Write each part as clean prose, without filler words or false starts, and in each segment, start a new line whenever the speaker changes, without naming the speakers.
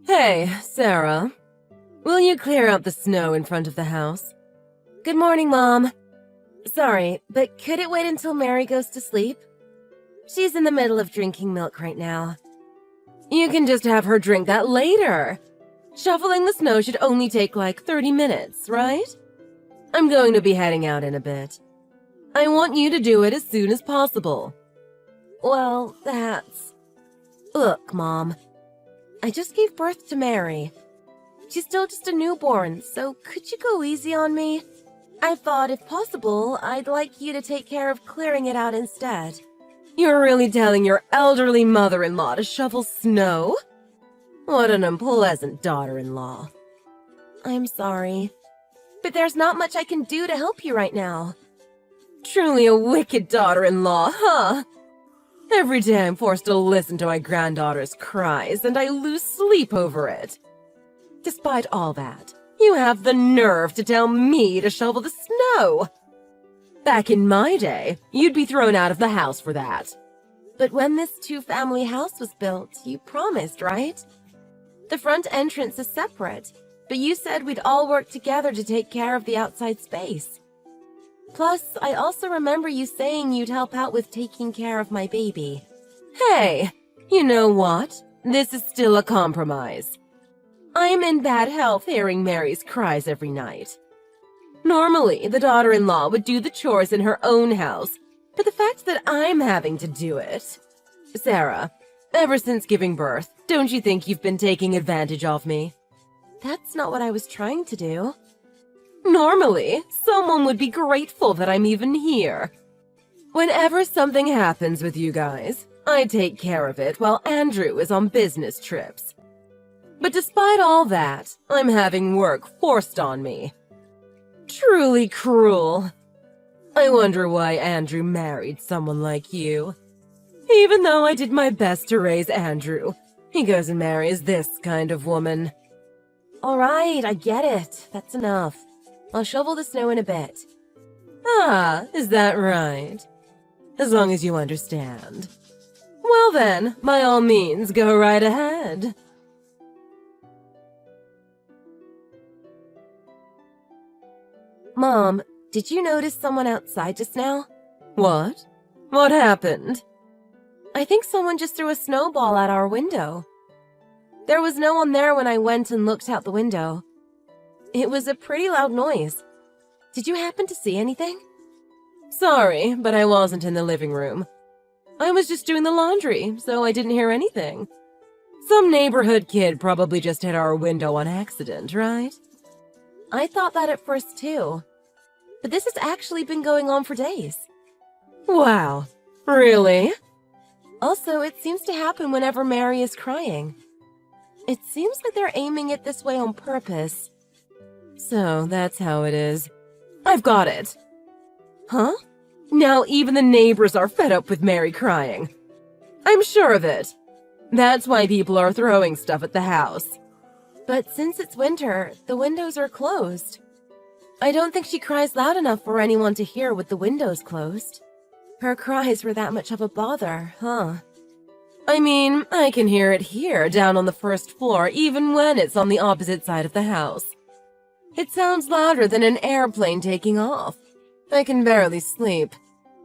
Hey, Sarah. Will you clear out the snow in front of the house? Good morning, Mom. Sorry, but could it wait until Mary goes to sleep? She's in the middle of drinking milk right now. You can just have her drink that later. Shoveling the snow should only take like 30 minutes, right? I'm going to be heading out in a bit. I want you to do it as soon as possible. Well, Look, Mom. I just gave birth to Mary. She's still just a newborn, so could you go easy on me? I thought, if possible, I'd like you to take care of clearing it out instead. You're really telling your elderly mother-in-law to shovel snow? What an unpleasant daughter-in-law. I'm sorry, but there's not much I can do to help you right now. Truly a wicked daughter-in-law, huh? Every day I'm forced to listen to my granddaughter's cries, and I lose sleep over it. Despite all that, you have the nerve to tell me to shovel the snow. Back in my day, you'd be thrown out of the house for that. But when this two-family house was built, you promised, right? The front entrance is separate, but you said we'd all work together to take care of the outside space. Plus, I also remember you saying you'd help out with taking care of my baby. Hey, you know what? This is still a compromise. I'm in bad health hearing Mary's cries every night. Normally, the daughter-in-law would do the chores in her own house, but the fact that I'm having to do it… Sarah, ever since giving birth, don't you think you've been taking advantage of me? That's not what I was trying to do. Normally, someone would be grateful that I'm even here. Whenever something happens with you guys, I take care of it while Andrew is on business trips. But despite all that, I'm having work forced on me. Truly cruel. I wonder why Andrew married someone like you. Even though I did my best to raise Andrew, he goes and marries this kind of woman. All right, I get it. That's enough. I'll shovel the snow in a bit. Ah, is that right? As long as you understand. Well then, by all means, go right ahead. Mom, did you notice someone outside just now? What? What happened? I think someone just threw a snowball at our window. There was no one there when I went and looked out the window. It was a pretty loud noise. Did you happen to see anything? Sorry, but I wasn't in the living room. I was just doing the laundry, so I didn't hear anything. Some neighborhood kid probably just hit our window on accident, right? I thought that at first too. But this has actually been going on for days. Wow, really? Also, it seems to happen whenever Mary is crying. It seems like they're aiming it this way on purpose. So, that's how it is. I've got it. Huh? Now even the neighbors are fed up with Mary crying. I'm sure of it. That's why people are throwing stuff at the house. But since it's winter, the windows are closed. I don't think she cries loud enough for anyone to hear with the windows closed. Her cries were that much of a bother, huh? I mean, I can hear it here, down on the first floor, even when it's on the opposite side of the house. It sounds louder than an airplane taking off. I can barely sleep.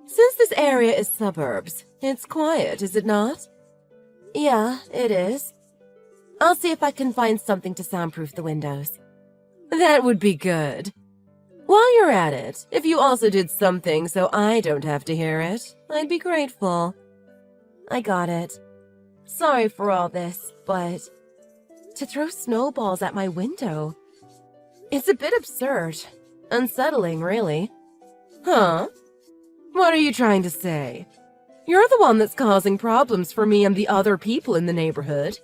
Since this area is suburbs, it's quiet, is it not? Yeah, it is. I'll see if I can find something to soundproof the windows. That would be good. While you're at it, if you also did something so I don't have to hear it, I'd be grateful. I got it. Sorry for all this, but to throw snowballs at my window, it's a bit absurd. Unsettling, really. Huh? What are you trying to say? You're the one that's causing problems for me and the other people in the neighborhood.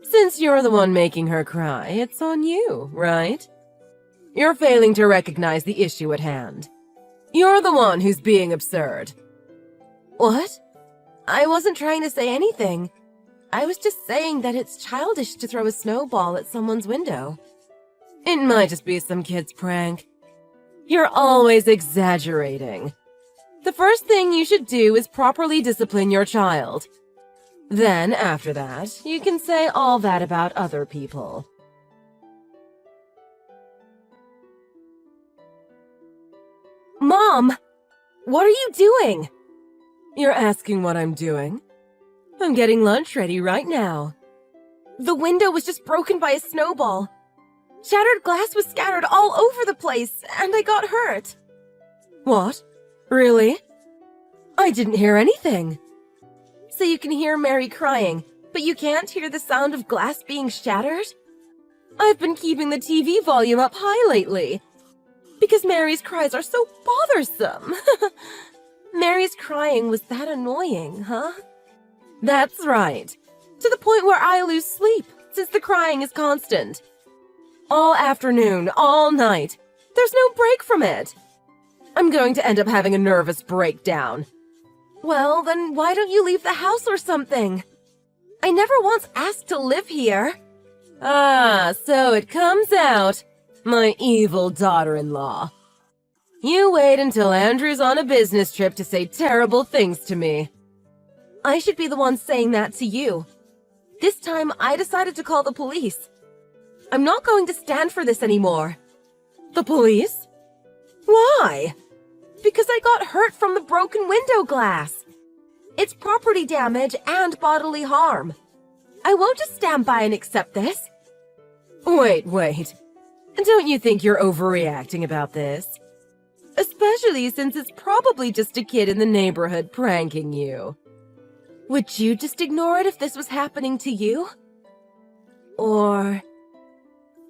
Since you're the one making her cry, it's on you, right? You're failing to recognize the issue at hand. You're the one who's being absurd. What? I wasn't trying to say anything. I was just saying that it's childish to throw a snowball at someone's window. It might just be some kid's prank. You're always exaggerating. The first thing you should do is properly discipline your child. Then, after that, you can say all that about other people. Mom! What are you doing? You're asking what I'm doing? I'm getting lunch ready right now. The window was just broken by a snowball. Shattered glass was scattered all over the place, and I got hurt. What? Really? I didn't hear anything. So you can hear Mary crying, but you can't hear the sound of glass being shattered? I've been keeping the TV volume up high lately, because Mary's cries are so bothersome. Mary's crying was that annoying, huh? That's right. To the point where I lose sleep, since the crying is constant. All afternoon, all night. There's no break from it. I'm going to end up having a nervous breakdown. Well, then why don't you leave the house or something? I never once asked to live here. Ah, so it comes out. My evil daughter-in-law. You wait until Andrew's on a business trip to say terrible things to me. I should be the one saying that to you. This time, I decided to call the police. I'm not going to stand for this anymore. The police? Why? Because I got hurt from the broken window glass. It's property damage and bodily harm. I won't just stand by and accept this. Wait. Don't you think you're overreacting about this? Especially since it's probably just a kid in the neighborhood pranking you. Would you just ignore it if this was happening to you? Or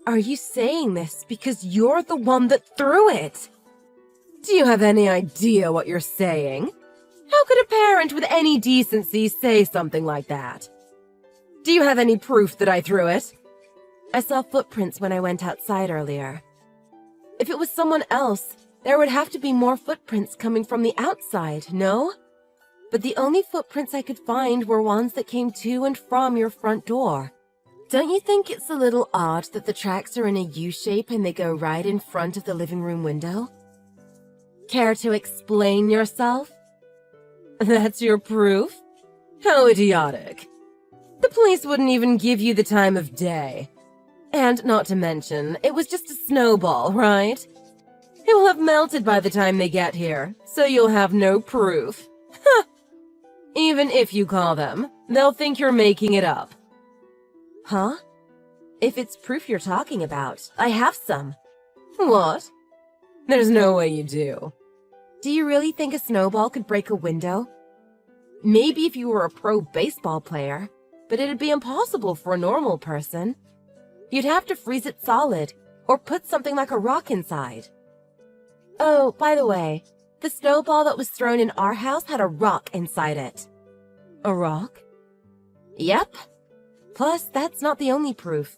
are you saying this because you're the one that threw it? Do you have any idea what you're saying? How could a parent with any decency say something like that? Do you have any proof that I threw it? I saw footprints when I went outside earlier. If it was someone else, there would have to be more footprints coming from the outside, no? But the only footprints I could find were ones that came to and from your front door. Don't you think it's a little odd that the tracks are in a U-shape and they go right in front of the living room window? Care to explain yourself? That's your proof? How idiotic. The police wouldn't even give you the time of day. And not to mention, it was just a snowball, right? It will have melted by the time they get here, so you'll have no proof. Huh. Even if you call them, they'll think you're making it up. Huh? If it's proof you're talking about, I have some. What? There's no way you do. Do you really think a snowball could break a window? Maybe if you were a pro baseball player, but it'd be impossible for a normal person. You'd have to freeze it solid, or put something like a rock inside. Oh, by the way, the snowball that was thrown in our house had a rock inside it. A rock? Yep. Plus, that's not the only proof.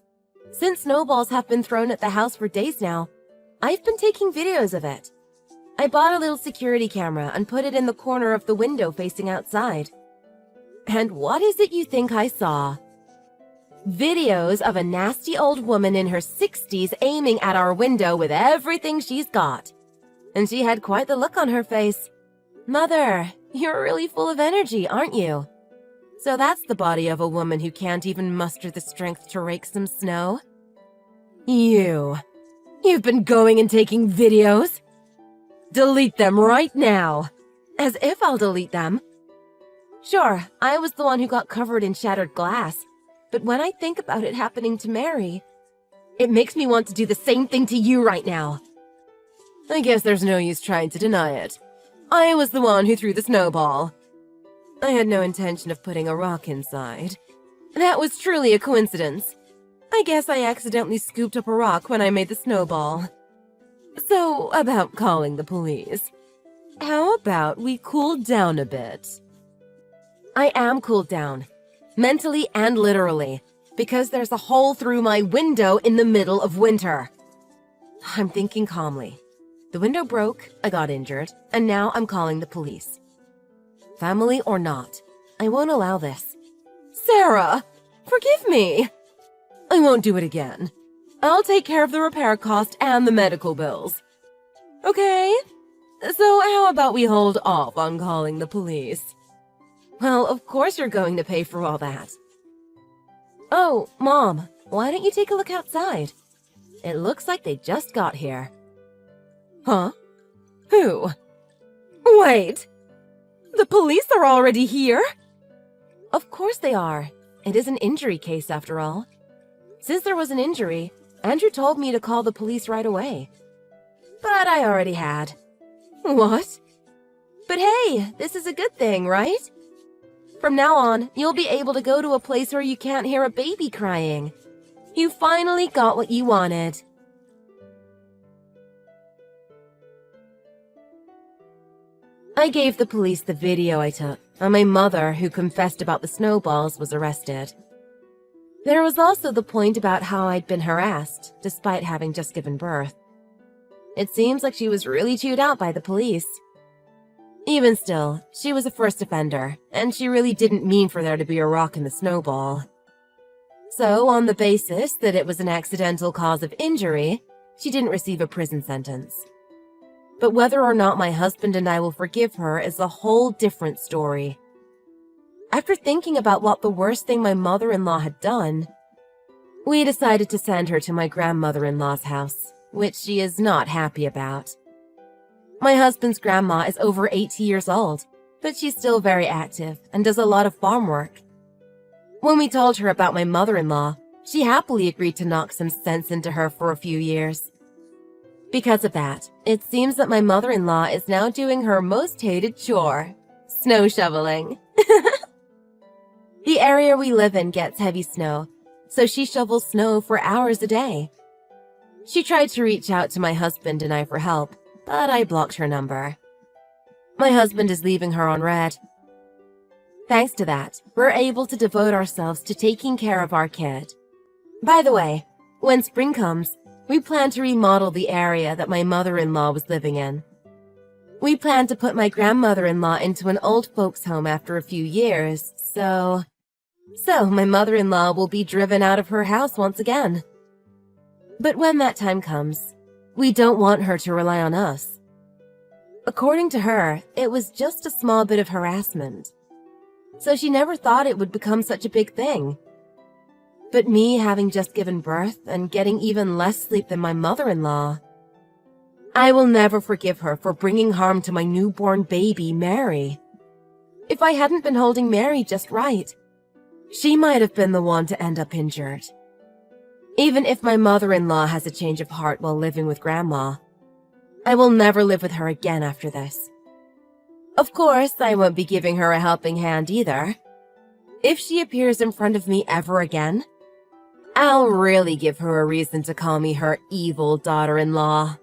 Since snowballs have been thrown at the house for days now, I've been taking videos of it. I bought a little security camera and put it in the corner of the window facing outside. And what is it you think I saw? Videos of a nasty old woman in her 60s aiming at our window with everything she's got. And she had quite the look on her face. Mother, you're really full of energy, aren't you? So that's the body of a woman who can't even muster the strength to rake some snow? You've been going and taking videos? Delete them right now. As if I'll delete them. Sure, I was the one who got covered in shattered glass. But when I think about it happening to Mary, it makes me want to do the same thing to you right now. I guess there's no use trying to deny it. I was the one who threw the snowball. I had no intention of putting a rock inside. That was truly a coincidence. I guess I accidentally scooped up a rock when I made the snowball. So, about calling the police. How about we cool down a bit? I am cooled down. Mentally and literally. Because there's a hole through my window in the middle of winter. I'm thinking calmly. The window broke, I got injured, and now I'm calling the police. Family or not, I won't allow this. Sarah, forgive me. I won't do it again. I'll take care of the repair cost and the medical bills. Okay? So how about we hold off on calling the police? Well, of course you're going to pay for all that. Oh, Mom, why don't you take a look outside? It looks like they just got here. Huh? Who? Wait! The police are already here? Of course they are. It is an injury case after all. Since there was an injury, Andrew told me to call the police right away. But I already had. What? But hey, this is a good thing, right? From now on, you'll be able to go to a place where you can't hear a baby crying. You finally got what you wanted. I gave the police the video I took, and my mother, who confessed about the snowballs, was arrested. There was also the point about how I'd been harassed, despite having just given birth. It seems like she was really chewed out by the police. Even still, she was a first offender, and she really didn't mean for there to be a rock in the snowball. So, on the basis that it was an accidental cause of injury, she didn't receive a prison sentence. But whether or not my husband and I will forgive her is a whole different story. After thinking about what the worst thing my mother-in-law had done, we decided to send her to my grandmother-in-law's house, which she is not happy about. My husband's grandma is over 80 years old, but she's still very active and does a lot of farm work. When we told her about my mother-in-law, she happily agreed to knock some sense into her for a few years. Because of that, it seems that my mother-in-law is now doing her most hated chore, snow shoveling. The area we live in gets heavy snow, so she shovels snow for hours a day. She tried to reach out to my husband and I for help, but I blocked her number. My husband is leaving her on red. Thanks to that, we're able to devote ourselves to taking care of our kid. By the way, when spring comes, we plan to remodel the area that my mother-in-law was living in. We plan to put my grandmother-in-law into an old folks' home after a few years, so my mother-in-law will be driven out of her house once again. But when that time comes, we don't want her to rely on us. According to her, it was just a small bit of harassment, so she never thought it would become such a big thing. But me having just given birth and getting even less sleep than my mother-in-law, I will never forgive her for bringing harm to my newborn baby, Mary. If I hadn't been holding Mary just right, she might have been the one to end up injured. Even if my mother-in-law has a change of heart while living with Grandma, I will never live with her again after this. Of course, I won't be giving her a helping hand either. If she appears in front of me ever again, I'll really give her a reason to call me her evil daughter-in-law.